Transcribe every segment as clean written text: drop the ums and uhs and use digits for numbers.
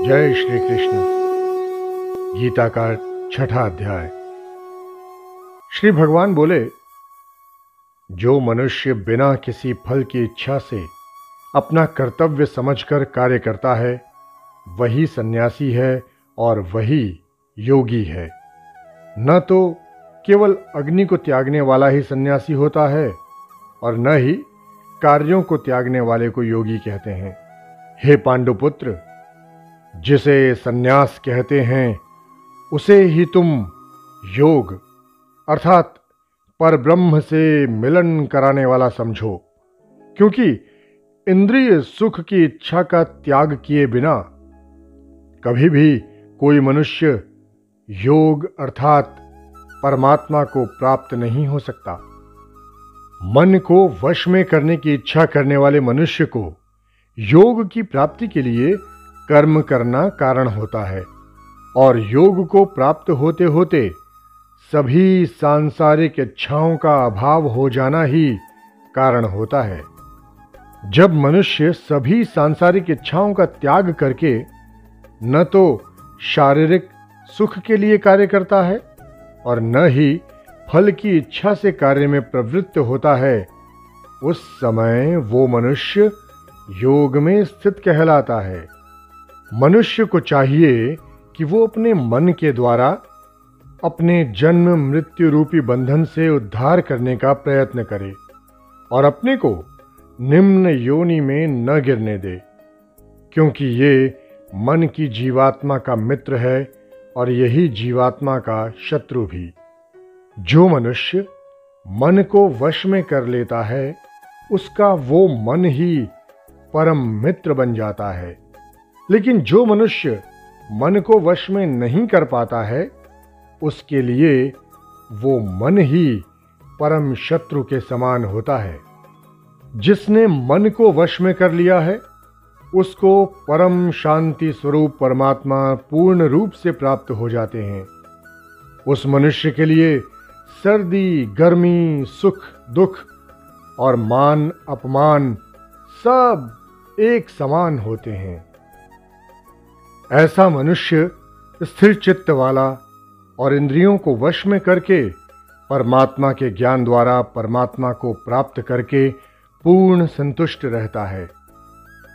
जय श्री कृष्ण। गीता का 6वां अध्याय। श्री भगवान बोले, जो मनुष्य बिना किसी फल की इच्छा से अपना कर्तव्य समझकर कार्य करता है, वही सन्यासी है और वही योगी है। न तो केवल अग्नि को त्यागने वाला ही सन्यासी होता है और न ही कार्यों को त्यागने वाले को योगी कहते हैं। हे पांडुपुत्र, जिसे सन्यास कहते हैं उसे ही तुम योग अर्थात परब्रह्म से मिलन कराने वाला समझो, क्योंकि इंद्रिय सुख की इच्छा का त्याग किए बिना कभी भी कोई मनुष्य योग अर्थात परमात्मा को प्राप्त नहीं हो सकता। मन को वश में करने की इच्छा करने वाले मनुष्य को योग की प्राप्ति के लिए कर्म करना कारण होता है और योग को प्राप्त होते होते सभी सांसारिक इच्छाओं का अभाव हो जाना ही कारण होता है। जब मनुष्य सभी सांसारिक इच्छाओं का त्याग करके न तो शारीरिक सुख के लिए कार्य करता है और न ही फल की इच्छा से कार्य में प्रवृत्त होता है, उस समय वो मनुष्य योग में स्थित कहलाता है। मनुष्य को चाहिए कि वो अपने मन के द्वारा अपने जन्म मृत्यु रूपी बंधन से उद्धार करने का प्रयत्न करे और अपने को निम्न योनि में न गिरने दे, क्योंकि ये मन की जीवात्मा का मित्र है और यही जीवात्मा का शत्रु भी। जो मनुष्य मन को वश में कर लेता है, उसका वो मन ही परम मित्र बन जाता है। लेकिन जो मनुष्य मन को वश में नहीं कर पाता है, उसके लिए वो मन ही परम शत्रु के समान होता है। जिसने मन को वश में कर लिया है, उसको परम शांति स्वरूप परमात्मा पूर्ण रूप से प्राप्त हो जाते हैं। उस मनुष्य के लिए सर्दी गर्मी, सुख दुख और मान अपमान सब एक समान होते हैं। ऐसा मनुष्य स्थिर चित्त वाला और इंद्रियों को वश में करके परमात्मा के ज्ञान द्वारा परमात्मा को प्राप्त करके पूर्ण संतुष्ट रहता है।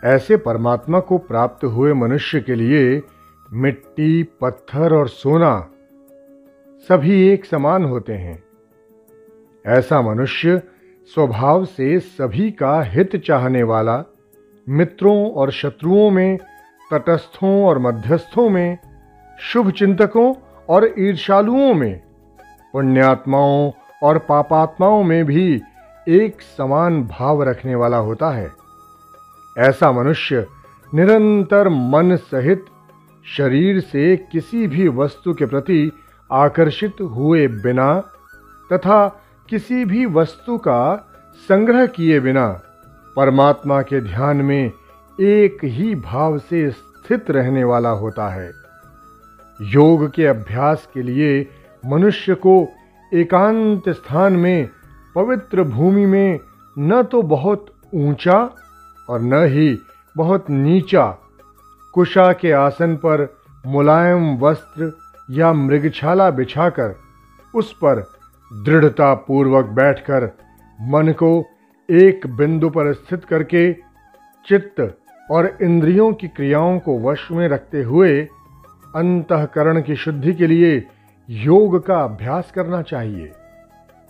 ऐसे परमात्मा को प्राप्त हुए मनुष्य के लिए मिट्टी, पत्थर और सोना सभी एक समान होते हैं। ऐसा मनुष्य स्वभाव से सभी का हित चाहने वाला, मित्रों और शत्रुओं में, तटस्थों और मध्यस्थों में, शुभ चिंतकों और ईर्ष्यालुओं में, पुण्यात्माओं और पापात्माओं में भी एक समान भाव रखने वाला होता है। ऐसा मनुष्य निरंतर मन सहित शरीर से किसी भी वस्तु के प्रति आकर्षित हुए बिना तथा किसी भी वस्तु का संग्रह किए बिना परमात्मा के ध्यान में एक ही भाव से स्थित रहने वाला होता है। योग के अभ्यास के लिए मनुष्य को एकांत स्थान में, पवित्र भूमि में न तो बहुत ऊंचा और न ही बहुत नीचा कुशा के आसन पर मुलायम वस्त्र या मृगछाला बिछाकर उस पर दृढ़ता पूर्वक बैठकर मन को एक बिंदु पर स्थित करके चित्त और इंद्रियों की क्रियाओं को वश में रखते हुए अंतःकरण की शुद्धि के लिए योग का अभ्यास करना चाहिए।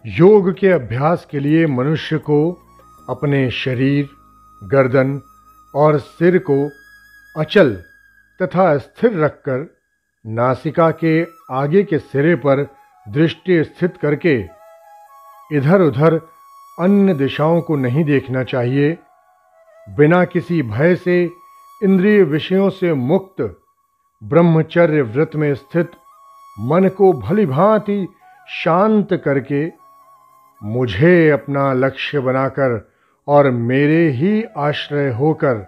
योग के अभ्यास के लिए मनुष्य को अपने शरीर, गर्दन और सिर को अचल तथा स्थिर रखकर नासिका के आगे के सिरे पर दृष्टि स्थित करके इधर उधर अन्य दिशाओं को नहीं देखना चाहिए। बिना किसी भय से इंद्रिय विषयों से मुक्त ब्रह्मचर्य व्रत में स्थित मन को भली भांति शांत करके मुझे अपना लक्ष्य बनाकर और मेरे ही आश्रय होकर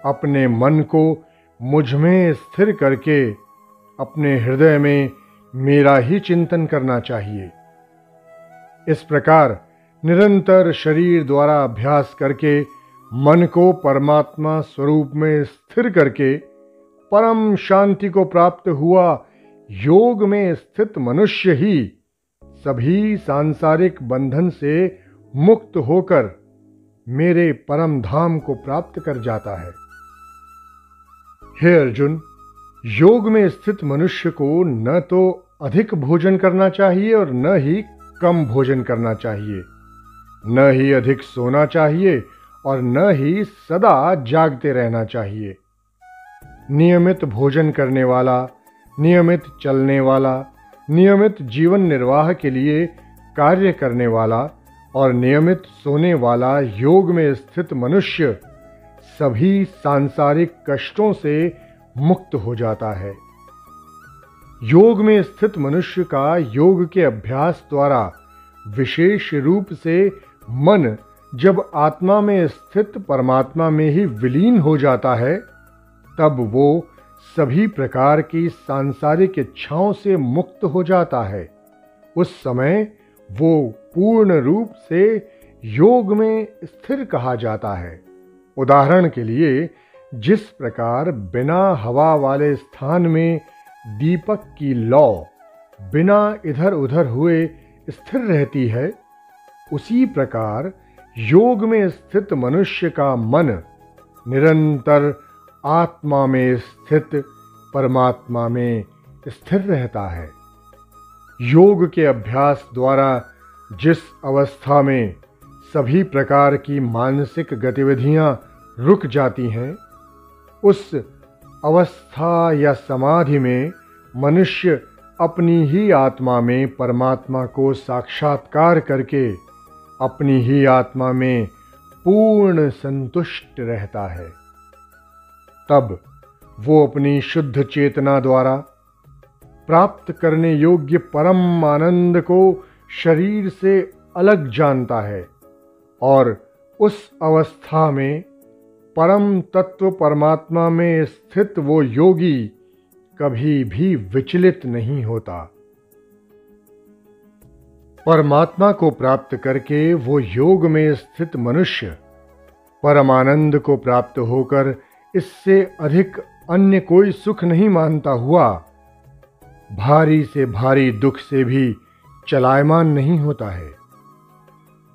अपने मन को मुझ में स्थिर करके अपने हृदय में मेरा ही चिंतन करना चाहिए। इस प्रकार निरंतर शरीर द्वारा अभ्यास करके मन को परमात्मा स्वरूप में स्थिर करके परम शांति को प्राप्त हुआ योग में स्थित मनुष्य ही सभी सांसारिक बंधन से मुक्त होकर मेरे परम धाम को प्राप्त कर जाता है। हे अर्जुन, योग में स्थित मनुष्य को न तो अधिक भोजन करना चाहिए और न ही कम भोजन करना चाहिए, न ही अधिक सोना चाहिए और न ही सदा जागते रहना चाहिए। नियमित भोजन करने वाला, नियमित चलने वाला, नियमित जीवन निर्वाह के लिए कार्य करने वाला और नियमित सोने वाला योग में स्थित मनुष्य सभी सांसारिक कष्टों से मुक्त हो जाता है। योग में स्थित मनुष्य का योग के अभ्यास द्वारा विशेष रूप से मन जब आत्मा में स्थित परमात्मा में ही विलीन हो जाता है, तब वो सभी प्रकार की सांसारिक इच्छाओं से मुक्त हो जाता है। उस समय वो पूर्ण रूप से योग में स्थिर कहा जाता है। उदाहरण के लिए, जिस प्रकार बिना हवा वाले स्थान में दीपक की लौ बिना इधर उधर हुए स्थिर रहती है, उसी प्रकार योग में स्थित मनुष्य का मन निरंतर आत्मा में स्थित परमात्मा में स्थिर रहता है। योग के अभ्यास द्वारा जिस अवस्था में सभी प्रकार की मानसिक गतिविधियां रुक जाती हैं, उस अवस्था या समाधि में मनुष्य अपनी ही आत्मा में परमात्मा को साक्षात्कार करके अपनी ही आत्मा में पूर्ण संतुष्ट रहता है। तब वो अपनी शुद्ध चेतना द्वारा प्राप्त करने योग्य परम आनंद को शरीर से अलग जानता है और उस अवस्था में परम तत्व परमात्मा में स्थित वो योगी कभी भी विचलित नहीं होता। परमात्मा को प्राप्त करके वो योग में स्थित मनुष्य परमानंद को प्राप्त होकर इससे अधिक अन्य कोई सुख नहीं मानता हुआ भारी से भारी दुख से भी चलायमान नहीं होता है।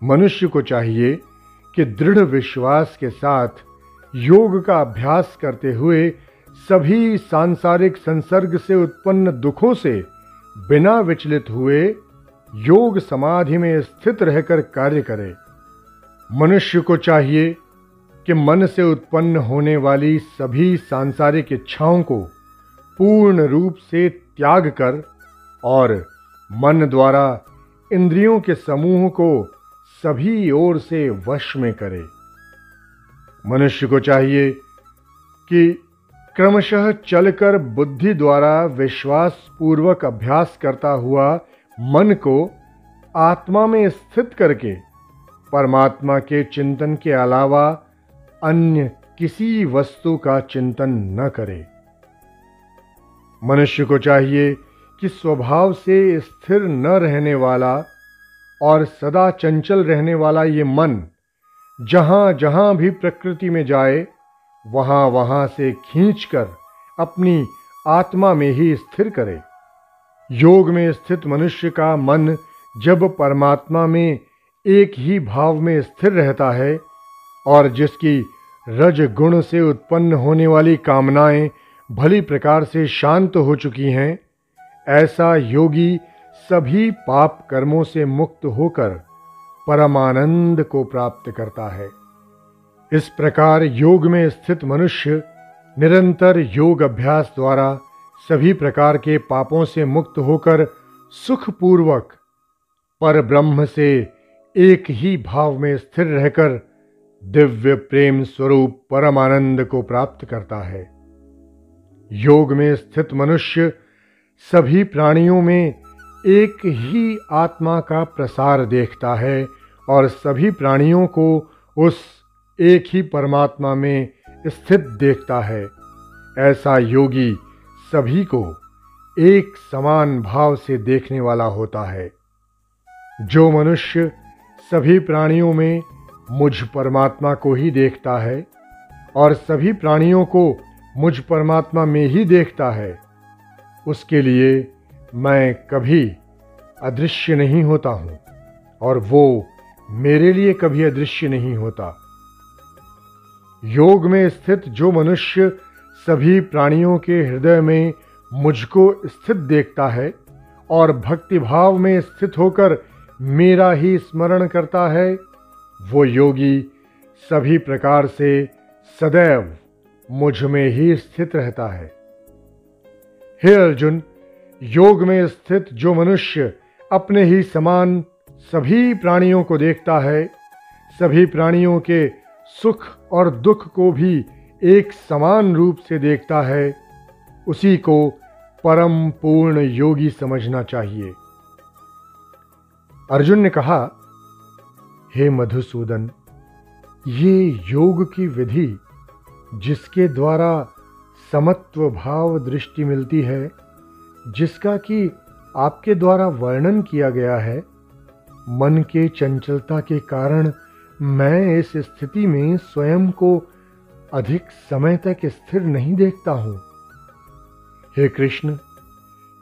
मनुष्य को चाहिए कि दृढ़ विश्वास के साथ योग का अभ्यास करते हुए सभी सांसारिक संसर्ग से उत्पन्न दुखों से बिना विचलित हुए योग समाधि में स्थित रहकर कार्य करे। मनुष्य को चाहिए कि मन से उत्पन्न होने वाली सभी सांसारिक इच्छाओं को पूर्ण रूप से त्याग कर और मन द्वारा इंद्रियों के समूह को सभी ओर से वश में करे। मनुष्य को चाहिए कि क्रमशः चलकर बुद्धि द्वारा विश्वास पूर्वक अभ्यास करता हुआ मन को आत्मा में स्थित करके परमात्मा के चिंतन के अलावा अन्य किसी वस्तु का चिंतन न करे। मनुष्य को चाहिए कि स्वभाव से स्थिर न रहने वाला और सदा चंचल रहने वाला ये मन जहां जहां भी प्रकृति में जाए, वहां वहां से खींचकर अपनी आत्मा में ही स्थिर करे। योग में स्थित मनुष्य का मन जब परमात्मा में एक ही भाव में स्थिर रहता है और जिसकी रज गुण से उत्पन्न होने वाली कामनाएं भली प्रकार से शांत हो चुकी हैं, ऐसा योगी सभी पाप कर्मों से मुक्त होकर परमानंद को प्राप्त करता है। इस प्रकार योग में स्थित मनुष्य निरंतर योग अभ्यास द्वारा सभी प्रकार के पापों से मुक्त होकर सुखपूर्वक पर ब्रह्म से एक ही भाव में स्थिर रहकर दिव्य प्रेम स्वरूप परमानंद को प्राप्त करता है। योग में स्थित मनुष्य सभी प्राणियों में एक ही आत्मा का प्रसार देखता है और सभी प्राणियों को उस एक ही परमात्मा में स्थित देखता है। ऐसा योगी सभी को एक समान भाव से देखने वाला होता है। जो मनुष्य सभी प्राणियों में मुझ परमात्मा को ही देखता है और सभी प्राणियों को मुझ परमात्मा में ही देखता है, उसके लिए मैं कभी अदृश्य नहीं होता हूँ और वो मेरे लिए कभी अदृश्य नहीं होता। योग में स्थित जो मनुष्य सभी प्राणियों के हृदय में मुझको स्थित देखता है और भक्ति भाव में स्थित होकर मेरा ही स्मरण करता है, वो योगी सभी प्रकार से सदैव मुझ में ही स्थित रहता है। हे अर्जुन, योग में स्थित जो मनुष्य अपने ही समान सभी प्राणियों को देखता है, सभी प्राणियों के सुख और दुख को भी एक समान रूप से देखता है, उसी को परम पूर्ण योगी समझना चाहिए। अर्जुन ने कहा, हे मधुसूदन, ये योग की विधि जिसके द्वारा समत्व भाव दृष्टि मिलती है, जिसका कि आपके द्वारा वर्णन किया गया है, मन के चंचलता के कारण मैं इस स्थिति में स्वयं को अधिक समय तक स्थिर नहीं देखता हूं। हे कृष्ण,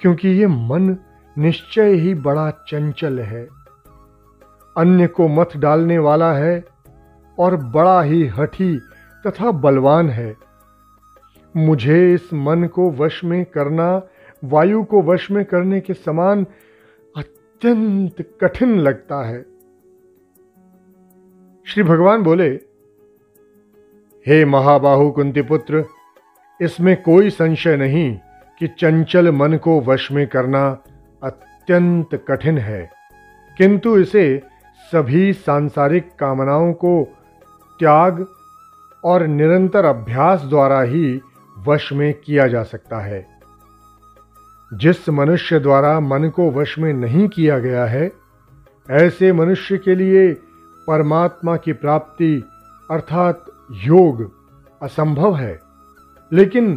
क्योंकि ये मन निश्चय ही बड़ा चंचल है, अन्य को मत डालने वाला है और बड़ा ही हठी तथा बलवान है। मुझे इस मन को वश में करना वायु को वश में करने के समान अत्यंत कठिन लगता है। श्री भगवान बोले, हे महाबाहु कुंती पुत्र, इसमें कोई संशय नहीं कि चंचल मन को वश में करना अत्यंत कठिन है, किंतु इसे सभी सांसारिक कामनाओं को त्याग और निरंतर अभ्यास द्वारा ही वश में किया जा सकता है। जिस मनुष्य द्वारा मन को वश में नहीं किया गया है, ऐसे मनुष्य के लिए परमात्मा की प्राप्ति अर्थात योग असंभव है। लेकिन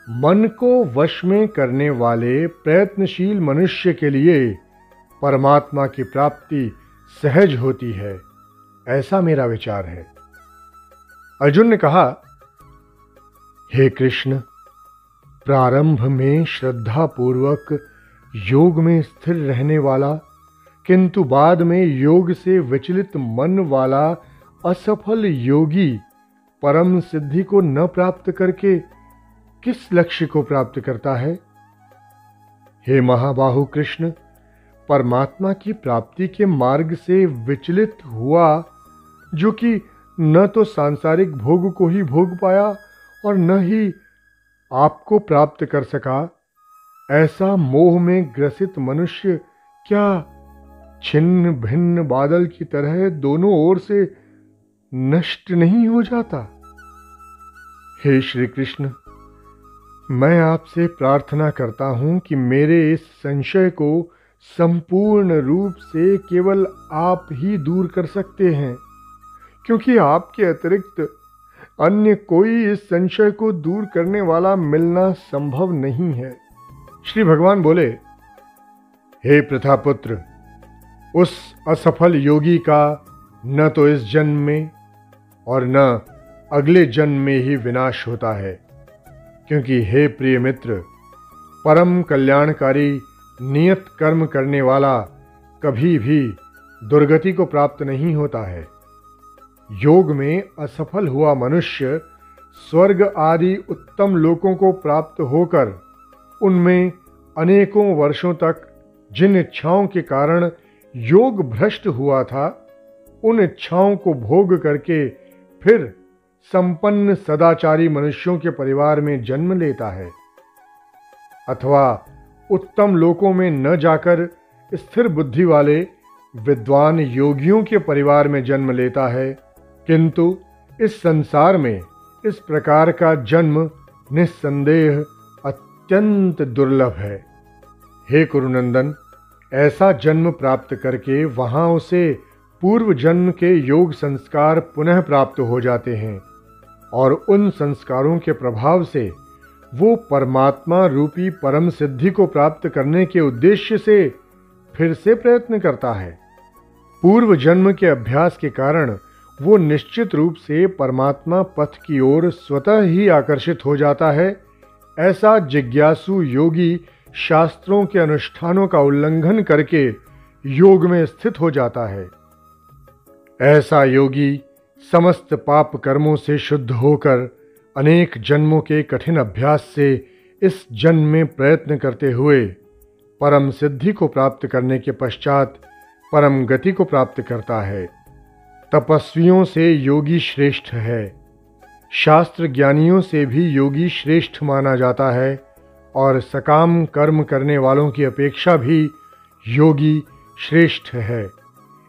मन को वश में करने वाले प्रयत्नशील मनुष्य के लिए परमात्मा की प्राप्ति सहज होती है, ऐसा मेरा विचार है। अर्जुन ने कहा, हे कृष्ण, प्रारंभ में श्रद्धा पूर्वक योग में स्थिर रहने वाला किंतु बाद में योग से विचलित मन वाला असफल योगी परम सिद्धि को न प्राप्त करके किस लक्ष्य को प्राप्त करता है? हे महाबाहु कृष्ण, परमात्मा की प्राप्ति के मार्ग से विचलित हुआ जो कि न तो सांसारिक भोग को ही भोग पाया और न ही आपको प्राप्त कर सका, ऐसा मोह में ग्रसित मनुष्य क्या छिन्न भिन्न बादल की तरह दोनों ओर से नष्ट नहीं हो जाता? हे श्री कृष्ण, मैं आपसे प्रार्थना करता हूं कि मेरे इस संशय को संपूर्ण रूप से केवल आप ही दूर कर सकते हैं, क्योंकि आपके अतिरिक्त अन्य कोई इस संशय को दूर करने वाला मिलना संभव नहीं है। श्री भगवान बोले, हे प्रथापुत्र, उस असफल योगी का न तो इस जन्म में और न अगले जन्म में ही विनाश होता है, क्योंकि हे प्रिय मित्र, परम कल्याणकारी नियत कर्म करने वाला कभी भी दुर्गति को प्राप्त नहीं होता है। योग में असफल हुआ मनुष्य स्वर्ग आदि उत्तम लोकों को प्राप्त होकर उनमें अनेकों वर्षों तक जिन इच्छाओं के कारण योग भ्रष्ट हुआ था, उन इच्छाओं को भोग करके फिर संपन्न सदाचारी मनुष्यों के परिवार में जन्म लेता है, अथवा उत्तम लोकों में न जाकर स्थिर बुद्धि वाले विद्वान योगियों के परिवार में जन्म लेता है। किंतु इस संसार में इस प्रकार का जन्म निस्संदेह अत्यंत दुर्लभ है। हे कुरुनंदन, ऐसा जन्म प्राप्त करके वहां उसे पूर्व जन्म के योग संस्कार पुनः प्राप्त हो जाते हैं और उन संस्कारों के प्रभाव से वो परमात्मा रूपी परम सिद्धि को प्राप्त करने के उद्देश्य से फिर से प्रयत्न करता है। पूर्व जन्म के अभ्यास के कारण वो निश्चित रूप से परमात्मा पथ की ओर स्वतः ही आकर्षित हो जाता है। ऐसा जिज्ञासु योगी शास्त्रों के अनुष्ठानों का उल्लंघन करके योग में स्थित हो जाता है। ऐसा योगी समस्त पाप कर्मों से शुद्ध होकर अनेक जन्मों के कठिन अभ्यास से इस जन्म में प्रयत्न करते हुए परम सिद्धि को प्राप्त करने के पश्चात परम गति को प्राप्त करता है। तपस्वियों से योगी श्रेष्ठ है, शास्त्र ज्ञानियों से भी योगी श्रेष्ठ माना जाता है और सकाम कर्म करने वालों की अपेक्षा भी योगी श्रेष्ठ है।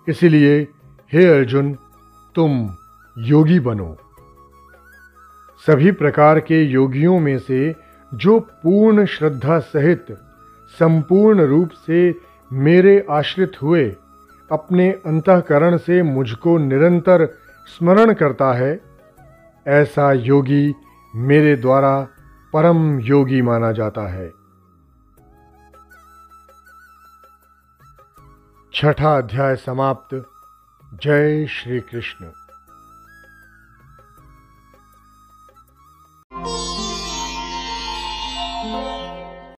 इसलिए हे अर्जुन, तुम योगी बनो। सभी प्रकार के योगियों में से जो पूर्ण श्रद्धा सहित संपूर्ण रूप से मेरे आश्रित हुए अपने अंतःकरण से मुझको निरंतर स्मरण करता है, ऐसा योगी मेरे द्वारा परम योगी माना जाता है। छठा अध्याय समाप्त। जय श्री कृष्ण।